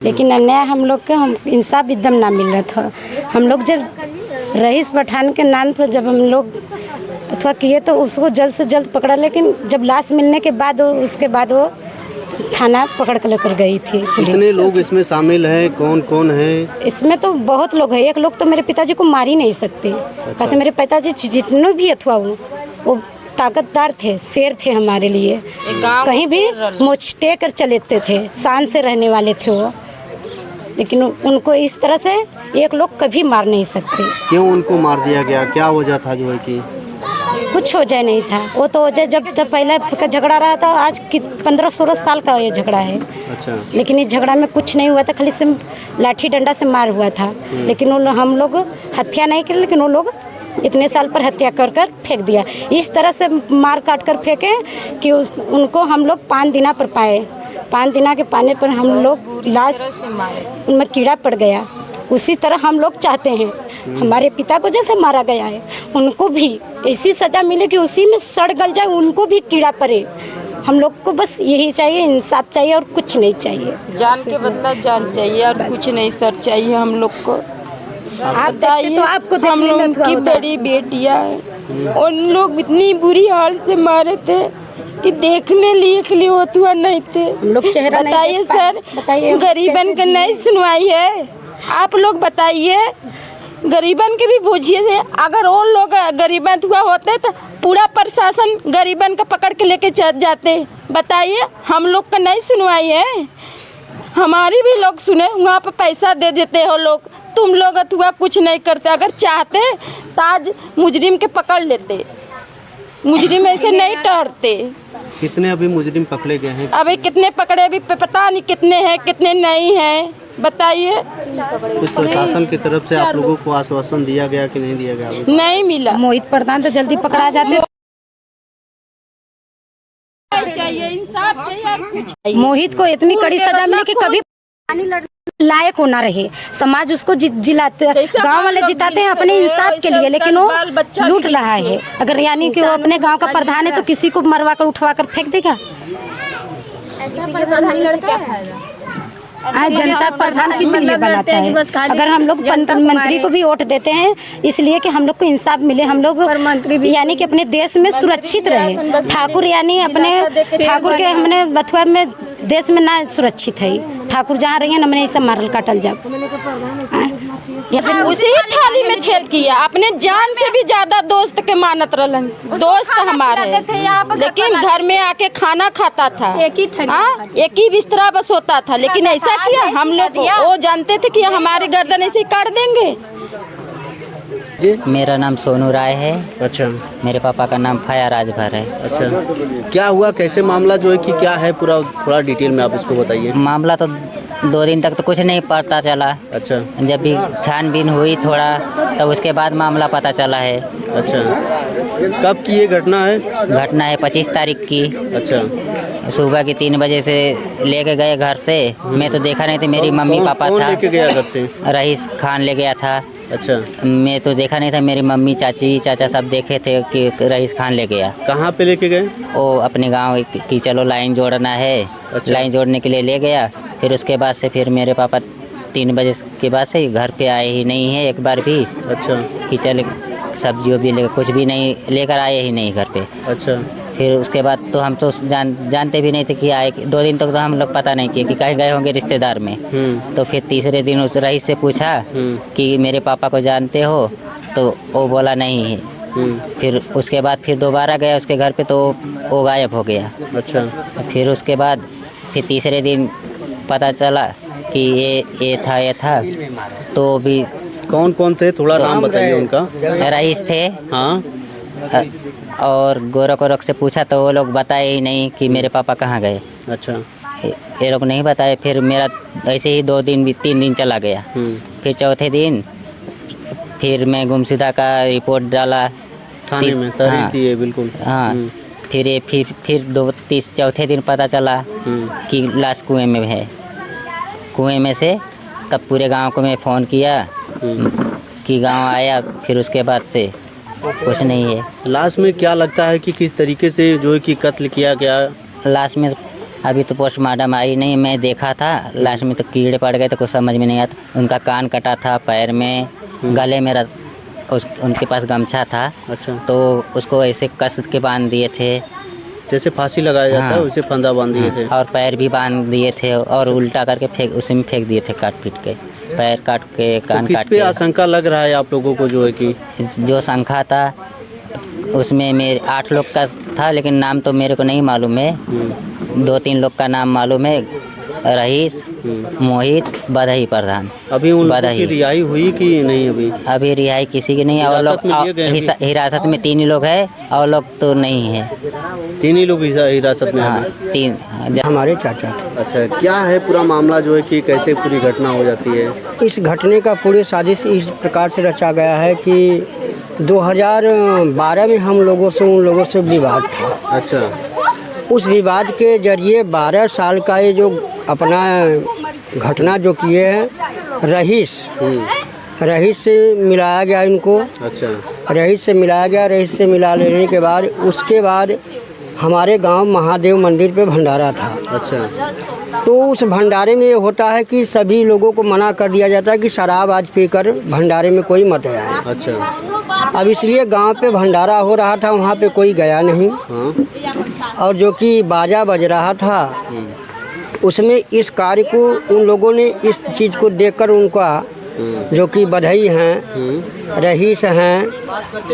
लेकिन अन्याय हम लोग के हम इंसाफ एकदम ना मिल रहा था। हम लोग जब रईस पठान के नाम पर जब हम लोग अथवा किए तो उसको जल्द से जल्द पकड़ा, लेकिन जब लाश मिलने के बाद उसके बाद वो थाना पकड़ कर लेकर गई थी पुलिस। कितने लोग इसमें शामिल हैं, कौन कौन है? इसमें तो बहुत लोग हैं। एक लोग तो मेरे पिताजी को मार ही नहीं सकते। अच्छा। मेरे पिताजी जितने भी अथवा वो ताकतदार थे, शेर थे हमारे लिए। कहीं भी मोचटे कर चलेते थे, शान से रहने वाले थे वो। लेकिन उनको इस तरह से एक लोग कभी मार नहीं सकते। क्यों उनको मार दिया गया? क्या वजह था जो है कि? कुछ वजह नहीं था। वो तो वजह जब पहले का झगड़ा रहा था, आज 15-16 साल का ये झगड़ा है। अच्छा। लेकिन इस झगड़ा में कुछ नहीं हुआ था, खाली से लाठी डंडा से मार हुआ था। लेकिन वो हम लोग हत्या नहीं की, लेकिन वो लोग इतने साल पर हत्या कर कर फेंक दिया। इस तरह से मार काट कर फेंके कि उनको हम लोग 5 दिना पर पाए। 5 दिना के पाने पर हम लोग लाश उनमें कीड़ा पड़ गया। उसी तरह हम लोग चाहते हैं हमारे पिता को जैसे मारा गया है, उनको भी ऐसी सज़ा मिले कि उसी में सड़ गल जाए, उनको भी कीड़ा पड़े। हम लोग को बस यही चाहिए, इंसाफ चाहिए और कुछ नहीं चाहिए। जान के बदला जान चाहिए और कुछ नहीं सर चाहिए हम लोग को। आप बताइए तो आपको हम लोग की बड़ी बेटियां हैं, उन लोग इतनी बुरी हाल से मारे थे कि देखने लिए के लिए होता नहीं थे। हम लोग चेहरा बताइए सर, गरीबन के नहीं सुनवाई है। आप लोग बताइए, गरीबन के भी पूछिए। अगर वो लोग गरीबन हुआ होते तो पूरा प्रशासन गरीबन का पकड़ के लेके चल जाते। बताइए, हम लोग का नहीं सुनवाई है। हमारी भी लोग सुने, वहाँ पर पैसा दे देते हो लोग। तुम लोग अथवा कुछ नहीं करते। अगर चाहते तो आज मुजरिम के पकड़ लेते। मुजरिम ऐसे नहीं टहरते। कितने अभी मुजरिम पकड़े गए हैं? अभी कितने पकड़े, अभी पता नहीं कितने हैं कितने नहीं हैं। बताइए। कुछ प्रशासन की तरफ से आप लोगों को आश्वासन दिया गया कि नहीं दिया गया? नहीं मिला। मोहित प्रधान तो जल्दी पकड़ा जाते। चाहिए इंसाफ चाहिए। मोहित को इतनी कड़ी सजा मिले कि कभी लायक होना रहे। समाज उसको जिलाते, गांव वाले जिताते हैं अपने इंसाफ के लिए, लेकिन वो लूट रहा है। अगर यानी कि वो अपने गांव का प्रधान है तो किसी को मरवा कर उठवा कर फेंक देगा। जनता प्रधान किस लिए बनाता है? अगर हम लोग मंत्री को भी वोट देते हैं इसलिए कि हम लोग को इंसाफ मिले, हम लोग यानी कि अपने देश में सुरक्षित रहे। ठाकुर यानी अपने ठाकुर के हमने बथुआ में देश में ना सुरक्षित है। ठाकुर जहाँ रही है ना, मैंने ऐसा मारल काटल जाओ। उसी थाली में छेद किया। अपने जान से भी ज्यादा दोस्त के मानत रहलन। दोस्त हमारे, लेकिन घर में आके खाना खाता था। एक ही बिस्तरा बस होता था। लेकिन ऐसा किया हम लोग, वो जानते थे कि हमारे गर्दन ऐसे काट देंगे। मेरा नाम सोनू राय है। अच्छा। मेरे पापा का नाम फाया राजभर है। अच्छा, क्या हुआ, कैसे मामला जो है कि क्या है, पूरा थोड़ा डिटेल में आप उसको बताइए। मामला तो 2 दिन तक तो कुछ नहीं पता चला। अच्छा। जब भी छानबीन हुई थोड़ा, तब उसके बाद मामला पता चला है। अच्छा, कब की ये घटना है? घटना है 25 तारीख की। अच्छा। सुबह के 3 बजे से लेके गए घर से। मैं तो देखा नहीं था, मेरी मम्मी पापा था। लेके गया घर से? रईस खान ले गया था। अच्छा। मैं तो देखा नहीं था, मेरी मम्मी चाची चाचा सब देखे थे कि रईस खान ले गया। कहाँ पे लेके गए? वो अपने गांव की चलो लाइन जोड़ना है। अच्छा। लाइन जोड़ने के लिए ले गया। फिर उसके बाद से फिर मेरे पापा 3 बजे के बाद से घर पे आए ही नहीं है एक बार भी। अच्छा। कि चल सब्जी वब्जी लेकर, कुछ भी नहीं लेकर आए ही नहीं घर पे। अच्छा। फिर उसके बाद तो हम तो जानते भी नहीं थे कि आए। 2 दिन तक तो हम लोग पता नहीं किए कि कहीं गए होंगे रिश्तेदार में। तो फिर तीसरे दिन उस रईस से पूछा कि मेरे पापा को जानते हो? तो वो बोला नहीं है। फिर उसके बाद फिर दोबारा गया उसके घर पे, तो वो गायब हो गया। अच्छा। फिर उसके बाद फिर तीसरे दिन पता चला कि ये था। तो भी कौन कौन थे, थोड़ा नाम बताइए उनका। रईस थे। हाँ। और गोरख से पूछा तो वो लोग बताए ही नहीं कि मेरे पापा कहाँ गए। अच्छा। ये लोग नहीं बताए। फिर मेरा ऐसे ही 2 दिन भी 3 दिन चला गया। फिर चौथे दिन फिर मैं गुमशुदा का रिपोर्ट डाला थाने में। हाँ। बिल्कुल। हाँ। फिर 2-3 चौथे दिन पता चला कि लाश कुएं में है। कुएं में से तब पूरे गांव को मैं फ़ोन किया कि गांव आया। फिर उसके बाद से कुछ नहीं है। लाश में क्या लगता है कि किस तरीके से जो है कि कत्ल किया गया? लाश में अभी तो पोस्टमार्टम आई नहीं, मैं देखा था लास्ट में तो कीड़े पड़ गए तो कुछ समझ में नहीं आता। उनका कान कटा था, पैर में, गले में उनके पास गमछा था। अच्छा। तो उसको ऐसे कस के बांध दिए थे, जैसे फांसी लगाया जाता है हाँ। वैसे फंदा बांध दिए थे। और पैर भी बांध दिए थे और उल्टा करके उसी में फेंक दिए थे, काट पीट के, पैर काट के, कान तो काट किस पे के। आशंका लग रहा है आप लोगों को जो है कि जो शंका था उसमें मेरे 8 लोग का था, लेकिन नाम तो मेरे को नहीं मालूम है। 2-3 लोग का नाम मालूम है, रईस, मोहित, बधाई प्रधान। अभी उन लोगों की बधाई रिहाई हुई कि नहीं? अभी रिहाई किसी की नहीं है। और हिरासत में लिए लोग गए हैं हिरासत में 3 ही लोग है और लोग तो नहीं है। 3 ही लोग हिरासत में हाँ, हैं। 3 हमारे चाचा। अच्छा, क्या है पूरा मामला जो है कि कैसे पूरी घटना हो जाती है? इस घटने का पूरी साजिश इस प्रकार से रचा गया है कि 2012 में हम लोगों से उन लोगों से विवाद था। अच्छा। उस विवाद के जरिए 12 साल का ये जो अपना घटना जो किए हैं, रईस से मिलाया गया इनको। अच्छा। रईस से मिलाया गया, रईस से मिला लेने के बाद उसके बाद हमारे गांव महादेव मंदिर पे भंडारा था। अच्छा। तो उस भंडारे में ये होता है कि सभी लोगों को मना कर दिया जाता है कि शराब आज पीकर भंडारे में कोई मत आए। अच्छा। अब इसलिए गांव पे भंडारा हो रहा था, वहाँ पे कोई गया नहीं। हाँ। और जो कि बाजा बज रहा था उसमें इस कार्य को उन लोगों ने इस चीज़ को देखकर उनका जो कि बधाई हैं, रईस हैं,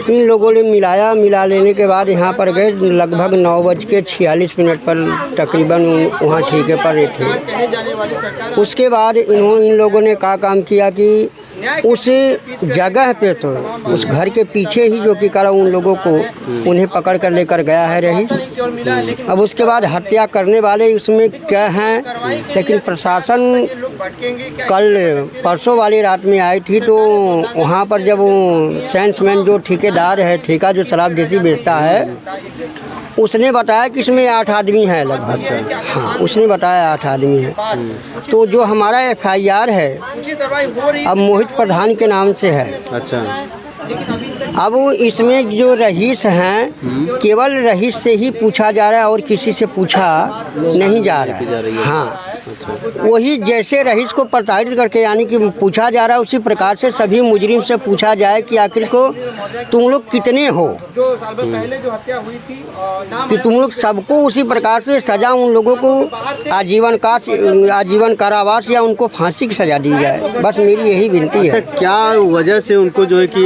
इन लोगों ने मिला लेने के बाद यहाँ पर गए। लगभग 9:46 पर तकरीबन वहाँ ठेके पर थे। उसके बाद इन लोगों ने क्या काम किया कि उस जगह पे तो उस घर के पीछे ही जो कि करा उन लोगों को उन्हें पकड़ कर लेकर गया है रईस। अब उसके बाद हत्या करने वाले उसमें क्या हैं, लेकिन प्रशासन परसों वाली रात में आई थी तो वहाँ पर जब सेल्समैन जो ठेकेदार है, ठेका जो शराब देसी बेचता है, उसने बताया कि इसमें 8 आदमी हैं लगभग। हाँ, उसने बताया 8 आदमी हैं। तो जो हमारा FIR है अब मोहित प्रधान के नाम से है। अच्छा। अब इसमें जो रईस हैं केवल रईस से ही पूछा जा रहा है और किसी से पूछा नहीं जा रहा है। हाँ, वही जैसे रईस को प्रताड़ित करके यानी कि पूछा जा रहा है, उसी प्रकार से सभी मुजरिम से पूछा जाए कि आखिर को तुम लोग कितने हो, कि तुम लोग सबको उसी प्रकार से सजा उन लोगों को आजीवन कारावास या उनको फांसी की सजा दी जाए। बस मेरी यही विनती है। अच्छा, क्या वजह से उनको जो है कि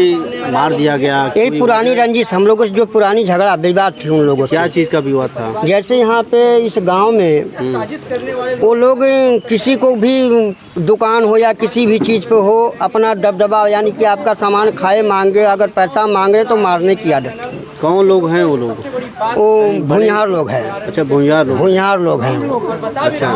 मार दिया गया? यही पुरानी रंजिश, हम लोगों से जो पुरानी झगड़ा विवाद थी उन लोगों से। क्या चीज़ का विवाद था? जैसे यहाँ पे इस गांव में वो लोग किसी को भी दुकान हो या किसी भी चीज़ पे हो अपना दबदबा यानी कि आपका सामान खाए मांगे, अगर पैसा मांगे तो मारने की आदत। कौन लोग हैं वो लोग? वो भुइयार लोग हैं। अच्छा, भुइयार लोग हैं। अच्छा,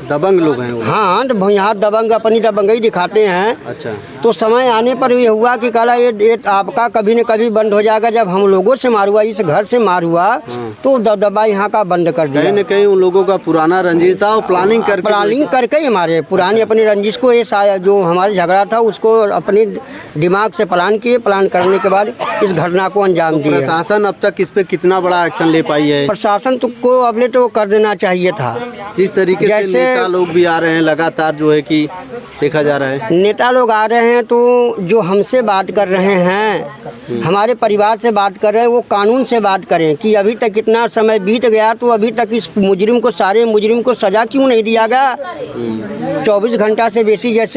दबंग लोग हैं वो? हाँ, तो भुइयार दबंग अपनी दबंगई दिखाते हैं। अच्छा। तो समय आने पर ये हुआ कि कला ये आपका कभी न कभी बंद हो जाएगा। जब हम लोगों से मार हुआ, इस घर से मार हुआ, तो दबदबा यहाँ का बंद कर दिया। कहीं न कहीं उन लोगों का पुराना रंजिश था और प्लानिंग करके ही हमारे पुरानी अपनी रंजिश को, ये जो हमारे झगड़ा था उसको अपने दिमाग से प्लान करने के बाद इस घटना को अंजाम दिया। प्रशासन अब तक इस पे कितना बड़ा एक्शन ले पाई है? प्रशासन को अबले तो कर देना चाहिए था। जिस तरीके से नेता लोग भी आ रहे हैं लगातार जो है कि देखा जा रहा है, नेता लोग आ रहे हैं तो जो हमसे बात कर रहे हैं, हमारे परिवार से बात कर रहे हैं, वो कानून से बात करें कि अभी तक इतना समय बीत गया तो अभी तक इस सारे मुजरिम को सजा क्यों नहीं दिया गया? 24 घंटा से बेसी जैसे